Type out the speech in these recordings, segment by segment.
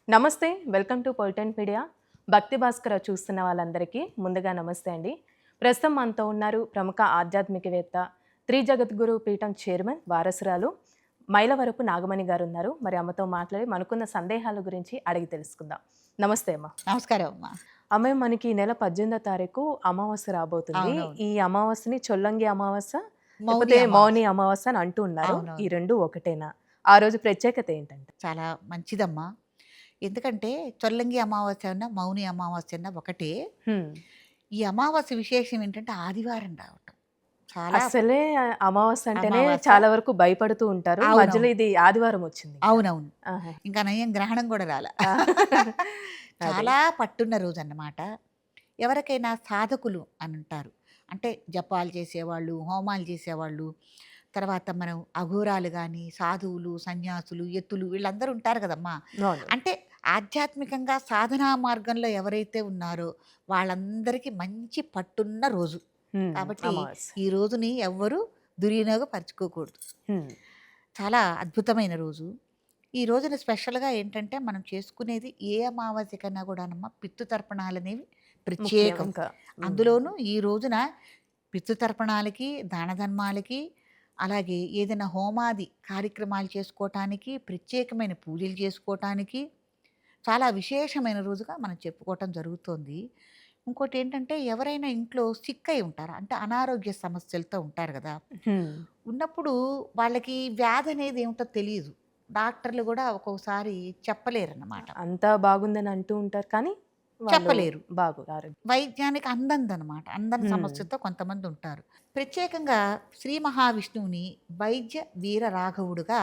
నమస్తే. Welcome to పొలిటెంట్ media. Bhakti Bhaskara చూస్తున్న వాళ్ళందరికీ ముందుగా నమస్తే అండి. ప్రస్తుతం మనతో ఉన్నారు ప్రముఖ ఆధ్యాత్మికవేత్త, త్రిజగద్గురు పీఠం చైర్మన్, వారసురాలు మైలవరపు నాగమణి గారు ఉన్నారు. మరి అమ్మతో మాట్లాడి మనకున్న సందేహాల గురించి అడిగి తెలుసుకుందాం. నమస్తే అమ్మ. నమస్కారం అమ్మా. అమ్మాయి మనకి ఈ నెల 18వ తారీఖు అమావాస్య రాబోతుంది. అవునవును. ఈ అమావాస్యని చొల్లంగి అమావాస్య మౌని లేకపోతే మౌని అమావాస్య. అమావాస్య అని అంటూ ఉన్నారు. ఈ అవునవును. రెండు ఒకటేనా? ఆ రోజు ప్రత్యేకత ఏంటంటే? చాలా మంచిదమ్మా. ఎందుకంటే చొల్లంగి అమావాస్య అన్నా, మౌని అమావాస్య అన్నా ఒకటే. హ్మ్. ఈ అమావాస్య విశేషం ఏంటంటే ఆదివారం రావటం. చాలా అసలే అమావాస్య అంటేనే అమావాస్య. చాలా వరకు భయపడుతూ ఉంటారు. మధ్యలో అవునవును. ఇది ఆదివారం వచ్చింది. అవునవును. ఆహా! ఇంకా నయం గ్రహణం కూడా రాల. ఆ! అదే. చాలా పట్టున్న రోజన్నమాట. ఎవరికైనా సాధకులు అని ఉంటారు. అంటే జపాలు చేసేవాళ్ళు, హోమాలు చేసేవాళ్ళు, తర్వాత మనం అఘోరాలు గాని, సాధువులు, సన్యాసులు, యతులు వీళ్ళందరూ ఉంటారు కదమ్మా! అవును. అంటే ఆధ్యాత్మికంగా సాధనా మార్గంలో ఎవరైతే ఉన్నారో వాళ్ళందరికీ మంచి పట్టున్న రోజు. హ్మ్. కాబట్టి అమావాస్య. ఈ రోజుని ఎవ్వరూ దుర్వినియోగపరుచుకోకూడదు. హ్మ్. చాలా అద్భుతమైన రోజు. ఈ రోజున స్పెషల్‌గా ఏంటంటే మనం చేసుకునేది ఏ అమావాస్య కన్నా కూడానమ్మా పితృతర్పణాలనేవి ముఖ్యం ప్రత్యేకం. ఇంకా. హ్మ్. అందులోనూ ఈ రోజున పితృతర్పణాలకి, దాన ధర్మాలకి, అలాగే ఏదైనా హోమాది కార్యక్రమాలు చేసుకోవటానికి, ప్రత్యేకమైన పూజలు చేసుకోవటానికి చాలా విశేషమైన రోజుగా మనం చెప్పుకోవటం జరుగుతోంది. ఇంకోటేంటంటే ఎవరైనా ఇంట్లో సిక్ అయి ఉంటారు. అంటే అనారోగ్య సమస్యలతో ఉంటారు గదా! హ్మ్. ఉన్నప్పుడు వాళ్ళకి వ్యాధి అనేది ఏమిటో తెలీదు. డాక్టర్లు గూడా ఒక్కొక్కసారి చెప్పలేరన్నమాట. అంతా బాగుందని అంటూ ఉంటారు. కానీ వాళ్ళు చెప్పలేరు. బాగోరు ఆరోగ్యం. వైద్యానికి అందందనమాట. అందని హ్మ్. సమస్యతో కొంతమందుంటారు. ప్రత్యేకంగా శ్రీ మహావిష్ణువుని వైద్య వీర రాఘవుడుగా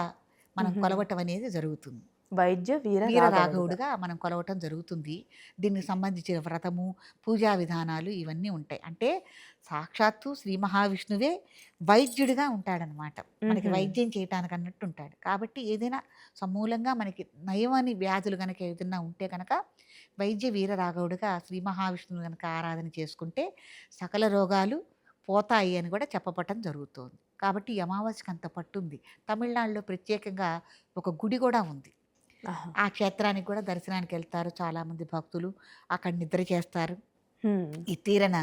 మనం హుహు. కొలవటం అనేది జరుగుతుంది. వైద్య వీర వీర రాఘవుడుగా. రాఘవుడుగా మనం కొలవటం జరుగుతుంది. దీనికి సంబంధించిన వ్రతము, పూజా విధానాలు ఇవన్నీ ఉంటాయి. అంటే సాక్షాత్తు శ్రీ మహావిష్ణువే వైద్యుడిగా ఉంటాడనమాట. మనకి హుహు. వైద్యం చేయటానికి అన్నట్టు ఉంటాడు. కాబట్టి ఏదైనా సమూలంగా మనకి నయమని వ్యాధులు గనక ఏదైనా ఉంటే గనక వైద్య వీర రాఘవుడిగా శ్రీ మహావిష్ణువు గనక ఆరాధన చేసుకుంటే సకల రోగాలు పోతాయి అని కూడా చెప్పబడటం జరుగుతోంది. కాబట్టి ఈ అమావాస్యకి అంత పట్టుంది. తమిళనాడులో ప్రత్యేకంగా ఒక గుడి కూడా ఉంది. ఆహా! ఆ క్షేత్రానికి కూడా దర్శనానికెళ్తారు చాలామంది భక్తులు. అక్కడ నిద్ర చేస్తారు. హ్మ్. ఈ తీరన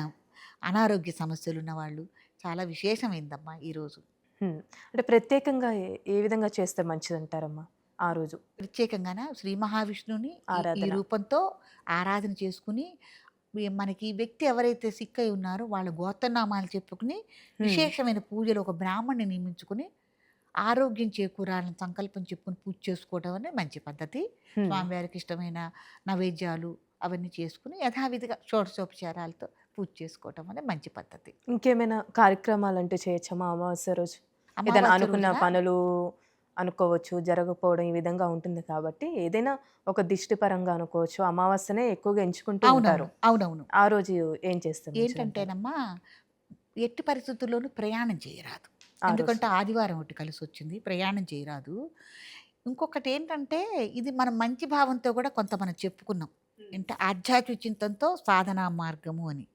అనారోగ్య సమస్యలున్న వాళ్ళు చాలా విశేషమైందమ్మా ఈరోజు. హ్మ్. అంటే ప్రత్యేకంగా ఏ విధంగా చేస్తే మంచిదంటారమ్మా ఆ రోజు ప్రత్యేకంగాన శ్రీ మహావిష్ణువుని ఈ ఆరాధన? రూపంతో ఆరాధన చేసుకుని మనకి వ్యక్తి ఎవరైతే సిక్ అయి ఉన్నారో వాళ్ళ గోత్రనామాలు చెప్పుకుని హ్మ్. విశేషమైన పూజలు ఒక బ్రాహ్మణ్ణి నియమించుకుని ఆరోగ్యం చేకూరాలని సంకల్పం చెప్పుకొని పూజ చేసుకోవడం అనేది మంచి పద్ధతి. హ్మ్. స్వామివారికి ఇష్టమైన నైవేద్యాలు అవన్నీ చేసుకుని యథావిధిగా షోడశోపచారాలతో పూజ చేసుకోవటం అనేది మంచి పద్ధతి. ఇంకేమైనా కార్యక్రమాలంటూ చేయొచ్చమ్మా అమావాస్య రోజు? ఏదైనా అమావాస్య అనుకున్న రోజున పనులు అనుకోవచ్చు, జరగకపోవడం ఈ విధంగా ఉంటుంది కాబట్టి, ఏదైనా ఒక దిష్టి పరంగా అనుకోవచ్చు. అమావాస్యనే ఎక్కువగా ఎంచుకుంటూ ఉంటారు. అవునవును. అవునవును. ఆ రోజు ఏం చేస్తే మంచిదంటారు? ఏంటంటేనమ్మా ఎట్టి పరిస్థితుల్లోనూ ప్రయాణం చేయరాదు. ఆ రోజు. ఎందుకంటే ఆదివారం ఒకటి కలిసొచ్చింది. ప్రయాణం చేయరాదు. ఇంకొకటేంటంటే ఇది మనం మంచి భావంతో కూడా కొంత మనం చెప్పుకున్నాం. అంటే ఆధ్యాత్మిక చింతనతో సాధనా మార్గము అని.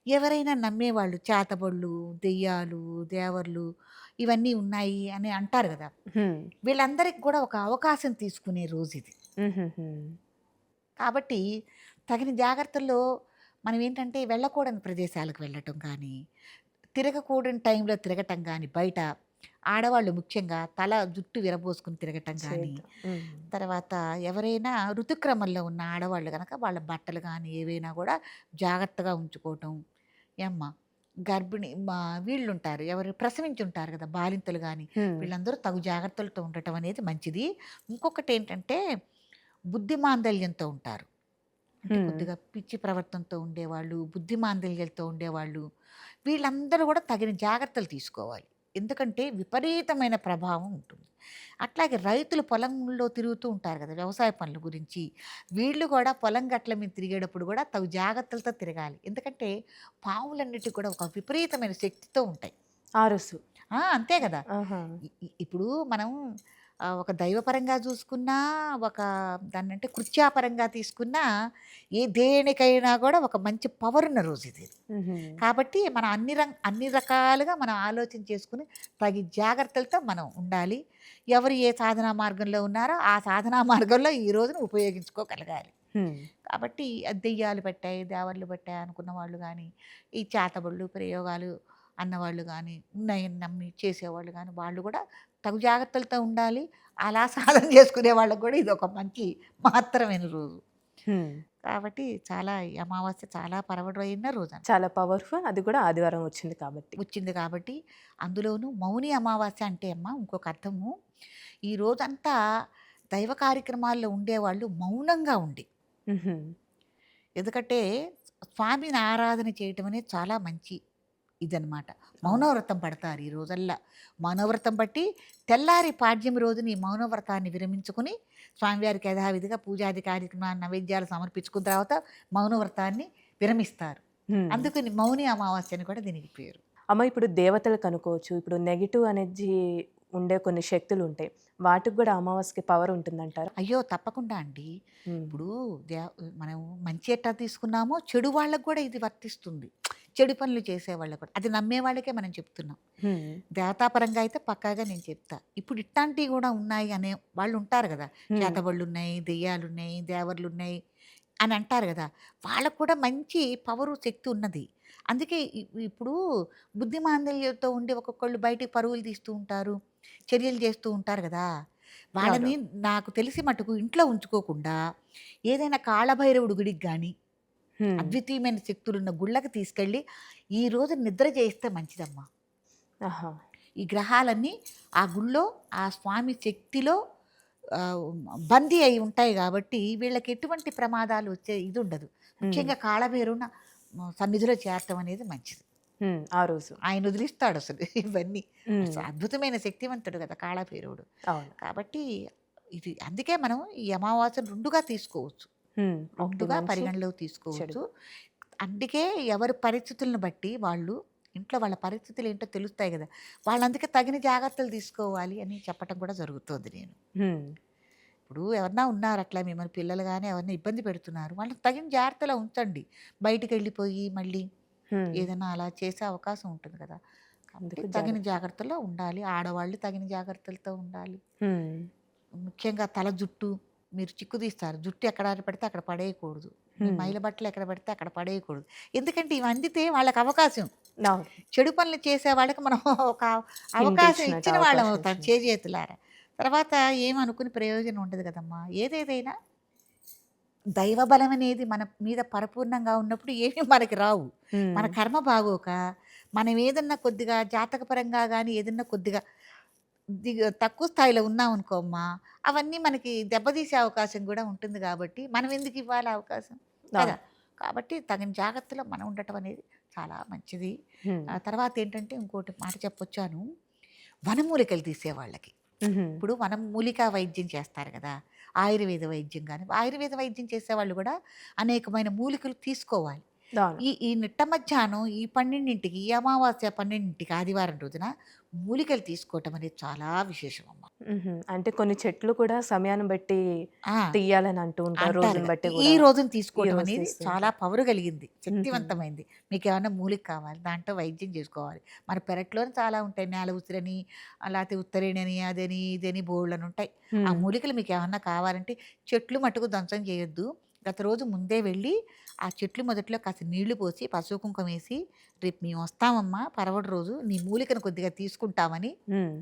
ఎవరైనా నమ్మేవాళ్ళు చేతబడులు, దెయ్యాలు, దేవర్లు ఇవన్నీ ఉన్నాయి అని అంటారు గదా! హ్మ్. వీళ్ళందరికి కూడా ఒక అవకాశం తీసుకునే రోజుది. హుహుహు. కాబట్టి తగిన జాగ్రత్తల్లో మనమేంటంటే వెళ్ళకూడని ప్రదేశాలకు వెళ్ళటం కానీ, తిరగకూడని టైంలో తిరగటం గానీ బయట, ఆడవాళ్ళు ముఖ్యంగా తల జుట్టు విరబోసుకొని తిరగటం గానీ, చేద్దాం. హ్మ్. తర్వాత ఎవరైనా ఋతుక్రమంలో ఉన్న ఆడవాళ్ళు గనక వాళ్ళ బట్టలు గానీ ఏవైనా గూడా జాగ్రత్తగా ఉంచుకోవటం. ఏమ్మా గర్భిణి వీళ్ళుంటారు ఎవరు ప్రసవించుంటారు గదా! బాలింతలు గానీ, హ్మ్. వీళ్ళందరూ తగు జాగ్రత్తలతో ఉండటం అనేది మంచిది. ఇంకొకటేంటంటే బుద్ధిమాందల్యంతో ఉంటారు. అంటే హ్మ్. కొద్దిగా పిచ్చి ప్రవర్తనతో ఉండేవాళ్ళు, బుద్ధిమాంద్యం ఉండేవాళ్ళు, వీళ్ళందరూ గూడా తగిన జాగ్రత్తలు తీసుకోవాలి. ఎందుకంటే విపరీతమైన ప్రభావం ఉంటుంది. అట్లాగే రైతులు పొలంలో తిరుగుతూ ఉంటారు గదా! వ్యవసాయ పనుల గురించి. వీళ్ళు గూడా పొలం గట్ల మీద తిరిగేటప్పుడు గూడా తగు జాగ్రత్తలతో తిరగాలి. ఎందుకంటే పాములన్నిటికి కూడా ఒక విపరీతమైన శక్తితో ఉంటాయి. ఆరుసు. అంతే గదా! ఆహా! ఇప్పుడు మనం ఒక దైవపరంగా చూసుకున్నా, ఒక దాన్నంటే కృత్యాపరంగా తీసుకున్నా, దేనికైనా కూడా ఒక మంచి పవర్ ఉన్న రోజు ఇది. హుహు. కాబట్టి మనం అన్ని రకాలుగా మనం ఆలోచన చేసుకుని తగిన జాగ్రత్తలతో మనం ఉండాలి. ఎవరు ఏ సాధనా మార్గంలో ఉన్నారో ఆ సాధనా మార్గంలో ఈ రోజున ఉపయోగించుకోగలగాలి. హ్మ్. కాబట్టి దెయ్యాలు పట్టాయి, దేవర్లు పట్టాయి అనుకున్న వాళ్ళు గానీ, ఈ చేతబడులు, ప్రయోగాలు అన్నవాళ్ళు గానీ, ఉన్నాయని నమ్మి చేసేవాళ్ళు గానీ, వాళ్ళు కూడా తగు జాగ్రత్తలతో ఉండాలి. అలా సాధన చేసుకునే వాళ్ళకి కూడా ఇదొక మంచి మహత్తరమైన రోజు. హ్మ్. కాబట్టి ఈ అమావాస్య చాలా పర్వడైన రోజండి. చాలా పవర్‌ఫుల్. అది కూడా ఆదివారం వచ్చింది కాబట్టి. వచ్చింది కాబట్టి, అందులోనూ మౌని అమావాస్య అంటే అమ్మ ఇంకొక అర్థము, ఈ రోజంతా దైవ కార్యక్రమాల్లో ఉండేవాళ్ళు మౌనంగా ఉండి, హుహు. ఎందుకంటే స్వామిని ఆరాధన చేయటం అనేది చాలా మంచి ఇదనమాట. అవును. మౌనవ్రతం పడతారు ఈ రోజల్లా. మౌనవ్రతం పట్టి తెల్లారి పాడ్యం రోజున ఈ మౌనవ్రతాన్ని విరమించుకుని స్వామివారికి యథావిధిగా పూజాది కార్యక్రమాలు నైవేద్యాలు సమర్పించుకున్న తర్వాత మౌనవ్రతాన్ని విరమిస్తారు. హ్మ్. అందుకని మౌని అమావాస్య అని కూడా దీనికి పేరు. అమ్మ ఇప్పుడు దేవతలకు అనుకోవచ్చు. ఇప్పుడు నెగెటివ్ ఎనర్జీ ఉండే కొన్ని శక్తులుంటాయి. వాటికి గూడా అమావాస్యకి పవర్ ఉంటుందంటారా? అయ్యో! తప్పకుండా అండి. హ్మ్. ఇప్పుడు దే మనం మంచి ఎట్టా తీసుకున్నామో చెడు వాళ్ళకి కూడా ఇది వర్తిస్తుంది. చెడు పనులు చేసేవాళ్ళకి కూడా. అది నమ్మే వాళ్ళకే మనం చెప్తున్నాం. హ్మ్. దేవతాపరంగా అయితే పక్కాగా నేను చెప్తా. ఇప్పుడు ఇట్లాంటివి కూడా ఉన్నాయి అనే వాళ్ళు ఉంటారు కదా! హ్మ్. చేతబడులున్నాయి, దెయ్యాలున్నాయి, దేవర్లున్నాయి అని అంటారు కదా! వాళ్ళకి కూడా మంచి పవరు, శక్తి ఉన్నది. అందుకే ఇప్పుడు బుద్ధిమాంద్యంతో ఉండి ఒక్కొక్కళ్ళు బయటికి పరుగులు తీస్తూ ఉంటారు. చర్యలు చేస్తూ ఉంటారు కదా! అవును. వాళ్ళని నాకు తెలిసి మటుకు ఇంట్లో ఉంచుకోకుండా ఏదైనా కాళభైరవుడి గుడికి గాని, హ్మ్. అద్వితీయమైన శక్తులున్న గుళ్ళకి తీసుకెళ్ళి ఈరోజు నిద్ర చేయిస్తే మంచిదమ్మా. ఆహా! ఈ గ్రహాలన్నీ ఆ గుళ్ళో, ఆ స్వామి శక్తిలో ఆహ్, బందీ అయి ఉంటాయి గాబట్టి, వీళ్ళకి ఎటువంటి ప్రమాదాలు వచ్చే ఇదుండదు. హ్మ్. ముఖ్యంగా కాళభైరవున సన్నిధిలో చేరటం అనేది మంచిది. హ్మ్. ఆ రోజు. ఆయన వదిలిస్తాడసలు ఇవన్నీ. హ్మ్. అసలు అద్భుతమైన శక్తివంతుడు గదా కాళభైరవుడు. అవును. కాబట్టి అందుకే మనం ఈ అమావాస్యను 2గా తీసుకోవచ్చు. హ్మ్. ఒకటి 2గా మంచి, పరిగణలోకి చెడు. తీసుకోవచ్చు. అందుకే ఎవరి పరిస్థితులను బట్టి వాళ్ళు ఇంట్లో వాళ్ళ పరిస్థితులేంటో తెలుస్తాయి గదా! వాళ్ళందుకే తగిన జాగ్రత్తలు తీసుకోవాలి అని చెప్పటం కూడా జరుగుతోంది నేను. హ్మ్. ఇప్పుడు ఎవరన్నా ఉన్నారు అట్లా మిమ్మల్ని పిల్లలు గాని ఎవరైనా ఇబ్బంది పెడుతున్నారు. వాళ్ళని తగిన జాగ్రత్తలో ఉంచండి. బయటికెళ్ళిపోయి మళ్ళీ హ్మ్. ఏదైనా అలా చేసే అవకాశం ఉంటుంది కదా! కాబట్టి అందుకు తగిన జాగ్రత్త. జాగ్రత్తలో ఉండాలి. ఆడవాళ్ళు తగిన జాగ్రత్తలతో ఉండాలి. హ్మ్. ముఖ్యంగా తల జుట్టు మీరు చిక్కు తీస్తారు. జుట్టు ఎక్కడ పడితే అక్కడ పడేయకూడదు. మీ హ్మ్. మైల బట్టలు ఎక్కడ పడితే అక్కడ పడేయకూడదు. ఎందుకంటే ఇవి అందితే వాళ్ళకి అవకాశం. అవును. చెడు పనులు చేసే వాళ్ళకి మనం ఒక హింట్ అవకాశం ఇచ్చినట్టు, ఇచ్చిన వాళ్ళం అవకాశం అవుతాం ఇచ్చినట్టు. చేజేతులారా. తర్వాత ఏమనుకుని ప్రయోజనం ఉండదు కదమ్మా! ఏదేదైనా దైవ బలం అనేది మన మీద పరిపూర్ణంగా ఉన్నప్పుడు ఏమీ మనకి రావు. మన హ్మ్. కర్మ బాగోక మనం ఏదన్నా కొద్దిగా జాతకపరంగా గాని ఏదన్నా కొద్దిగా తక్కువ స్థాయిలో ఉన్నామనుకో అమ్మా, అవన్నీ మనకి దెబ్బతీసే అవకాశం గూడా ఉంటుంది గాబట్టి, మనం ఎందుకు ఇవ్వాలి అవకాశం? కదా! అవును. కాబట్టి తగిన జాగ్రత్తలో మనం ఉండటం అనేది చాలా మంచిది. హ్మ్. తర్వాతేంటంటే ఇంకోటి మాట చెప్పొచ్చాను. వనమూలికలు తీసేవాళ్ళకి. హుహు. ఇప్పుడు వనమూలికా వైద్యం చేస్తారు గదా! ఆయుర్వేద వైద్యం గాని, ఆయుర్వేద వైద్యం చేసేవాళ్ళు గూడా అనేకమైన మూలికలు తీసుకోవాలి. అవును. ఈ నిట్ట మధ్యాహ్నం ఈ 12కి ఈ అమావాస్య 12కి ఆదివారం రోజున మూలికలు తీసుకోవటం అనేది చాలా విశేషమమ్మ. హుహు. అంటే కొన్ని చెట్లు కూడా సమయాన్ని బట్టి ఆ! తీయాలని అంటూ ఉంటారు. రోజుని అంటారుగా. బట్టి ఈ గూడా రోజున ఈ తీసుకోవటం రోజు అనేది చాలా తీస్తుంటారు. పవర్ కలిగింది. హుహు. శక్తివంతమైంది. మీకేమన్నా మూలిక కావాలి. దాంట్లో వైద్యం చేసుకోవాలి. మన పెరట్లోనే చాలా ఉంటాయి. నేల ఉసిరని, లేతే ఉత్తరేణి అదని, ఇదని బోలెడన్నుంటాయి. ఆ హ్మ్. మూలికలు మీకేమన్నా కావాలంటే చెట్లు మట్టుకు ధ్వంసం చేయొద్దు. గత రోజు ముందే వెళ్ళి ఆ చెట్లు మొదట్లో కాస్త నీళ్లు పోసి, పసుపు కుంకుమేసి, "రేపు మేమొస్తామమ్మా పరవటి రోజు. నీ మూలికను కొద్దిగా తీసుకుంటామని" హ్మ్.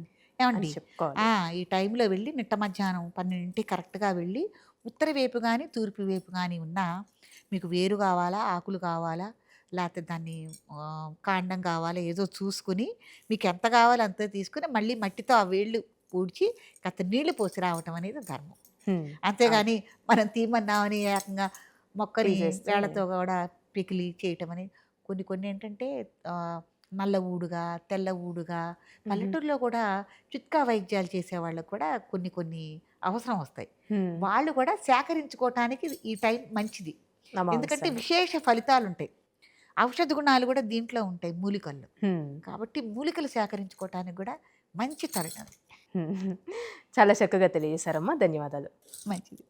అని ఏవండీ? చెప్పుకోవాలి. ఆ! ఈ టైంలో వెళ్ళి మిట్ట మధ్యాహ్నం 12కి కరెక్ట్‌గా వెళ్ళి ఉత్తర వైపు గాని, తూర్పు వైపు గాని ఉన్న మీకు వేరు కావాలా? ఆకులు కావాలా? లేతే దాన్ని కాండం కావాలా? ఏదో చూసుకొని మీకెంత కావాలో అంతే తీసుకొని మళ్ళీ మట్టితో ఆ వేళ్ళు పూడ్చి కాస్త నీళ్లు పోసి రావటం అనేది ధర్మం. హ్మ్. అవును. అంతేగాని మనం తీయమన్నామని ఏకంగా మొక్కని తీసేస్తే వేళ్ళతో కూడా పికిలి చేయటం అనేది కొన్ని కొన్ని ఏంటంటే నల్ల ఊడుగా, తెల్ల ఊడుగా హుహు. పల్లెటూరులో కూడా చిట్కా వైద్యాలు చేసేవాళ్ళకి కూడా కొన్ని కొన్ని అవసరం వస్తాయి. హ్మ్. వాళ్ళు కూడా సేకరించుకోవటానికి ఈ టైం మంచిది. ఎందుకంటే అమావాస్యని. విశేష ఫలితాలుంటాయి. ఔషధ గుణాలు కూడా దీంట్లో ఉంటాయి మూలికల్లో. హ్మ్. కాబట్టి మూలికలు సేకరించుకోవటానికి కూడా మంచి తరుణం. హ్మ్. చాలా చక్కగా తెలియజేశారమ్మా. ధన్యవాదాలు. మంచిది.